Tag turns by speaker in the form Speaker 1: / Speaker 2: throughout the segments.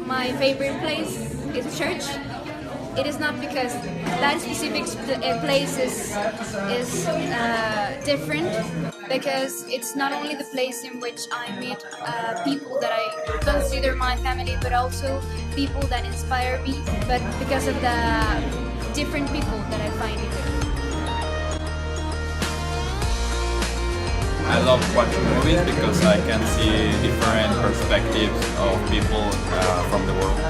Speaker 1: My favorite place is a church. It is not because that specific place is different, because it's not only the place in which I meet people that I consider my family, but also people that inspire me, but because of the different people that I find here.
Speaker 2: I love watching movies because I can see different perspectives of people from the world.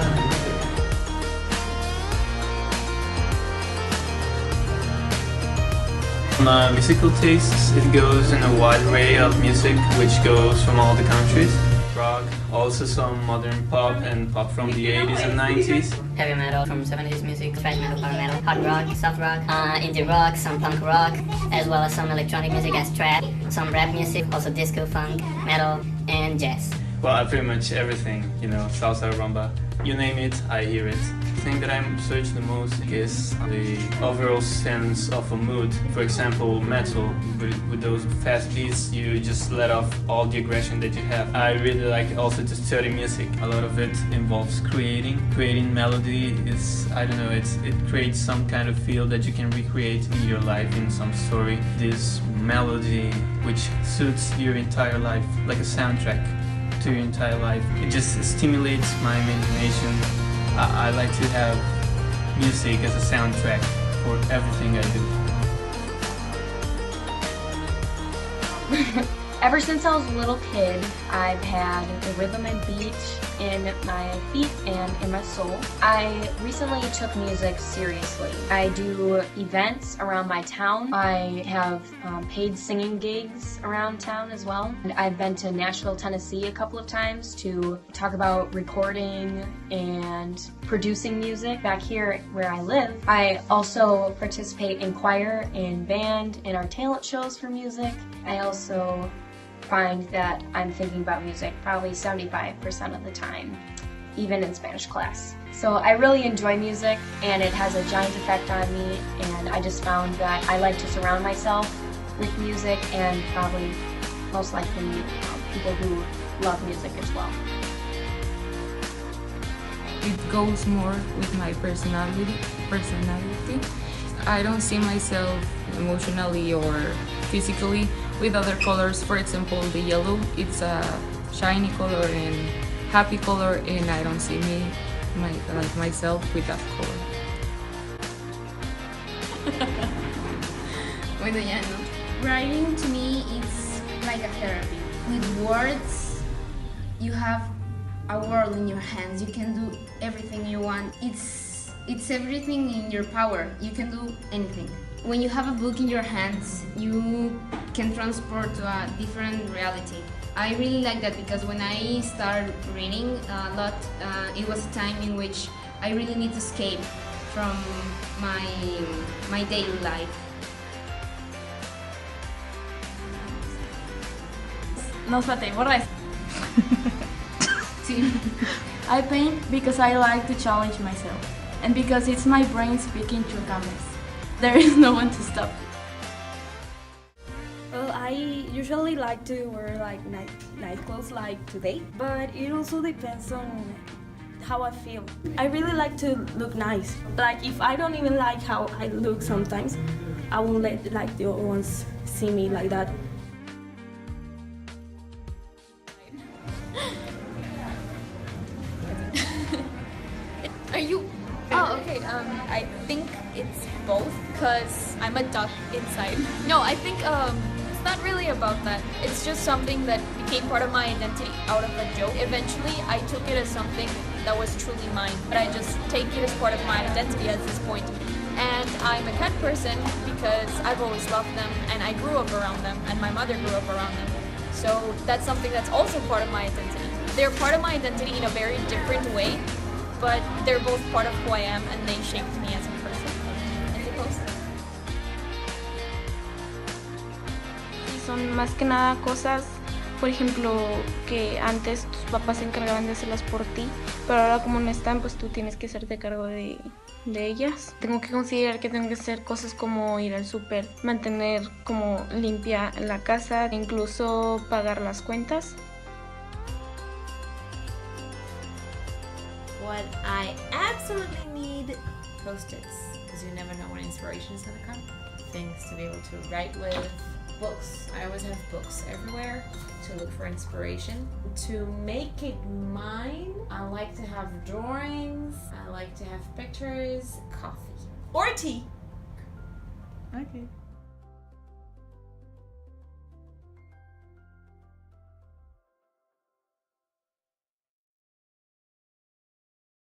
Speaker 3: My musical tastes, it goes in a wide array of music which goes from all the countries. Rock, also some modern pop and pop from the 80s and 90s.
Speaker 4: Heavy metal from 70s music, thrash metal, power metal, hard rock, soft rock, indie rock, some punk rock, as well as some electronic music as trap, some rap music, also disco, funk, metal, and jazz.
Speaker 3: Well, pretty much everything, you know, salsa, rumba, you name it, I hear it. The thing that I'm searching the most is the overall sense of a mood. For example, metal, with those fast beats, you just let off all the aggression that you have. I really like also to study music. A lot of it involves creating. Creating melody is, I don't know, it creates some kind of feel that you can recreate in your life, in some story. This melody which suits your entire life, like a soundtrack to your entire life. It just stimulates my imagination. I like to have music as a soundtrack for everything I
Speaker 5: do. Ever since I was a little kid, I've had the rhythm and beat in my feet and in my soul. I recently took music seriously. I do events around my town. I have paid singing gigs around town as well. And I've been to Nashville, Tennessee a couple of times to talk about recording and producing music back here where I live. I also participate in choir, in band, in our talent shows for music. I also find that I'm thinking about music probably 75% of the time, even in Spanish class. So I really enjoy music, and it has a giant effect on me, and I just found that I like to surround myself with music, and probably most likely people who love music as well.
Speaker 6: It goes more with my personality. I don't see myself emotionally or physically with other colors. For example, the yellow, it's a shiny color and happy color, and I don't see myself with that color.
Speaker 1: Bueno, ya no.
Speaker 7: Writing to me is like a therapy. With words, you have a world in your hands. You can do everything you want. It's everything in your power. You can do anything. When you have a book in your hands, you can transport to a different reality. I really like that because when I started reading a lot, it was a time in which I really need to escape from my daily life.
Speaker 8: No, espérate, borra eso. I paint because I like to challenge myself, and because it's my brain speaking through canvas. There is no one to stop.
Speaker 9: Well, I usually like to wear like night clothes like today, but it also depends on how I feel. I really like to look nice. Like if I don't even like how I look sometimes, I won't let like the other ones see me like that.
Speaker 1: Are you? Oh, okay. I think it's both, because I'm a duck inside. No, I think it's not really about that. It's just something that became part of my identity out of a joke. Eventually, I took it as something that was truly mine, but I just take it as part of my identity at this point. And I'm a cat person because I've always loved them, and I grew up around them, and my mother grew up around them. So that's something that's also part of my identity. They're part of my identity in a very different way, but they're both part of who I am, and they shaped me as a person. I suppose.
Speaker 10: Son más que nada cosas, por ejemplo, que antes tus papás se encargaban de hacerlas por ti, pero ahora como no están, pues tú tienes que hacerte cargo de ellas. Tengo que considerar que tengo que hacer cosas como ir al súper, mantener como limpia la casa, incluso pagar las cuentas.
Speaker 11: what I absolutely need? Post-its, because you never know when inspiration is gonna come. Things to be able to write with. Books. I always have books everywhere to look for inspiration. To make it mine, I like to have drawings, I like to have pictures, coffee. Or tea.
Speaker 12: Okay.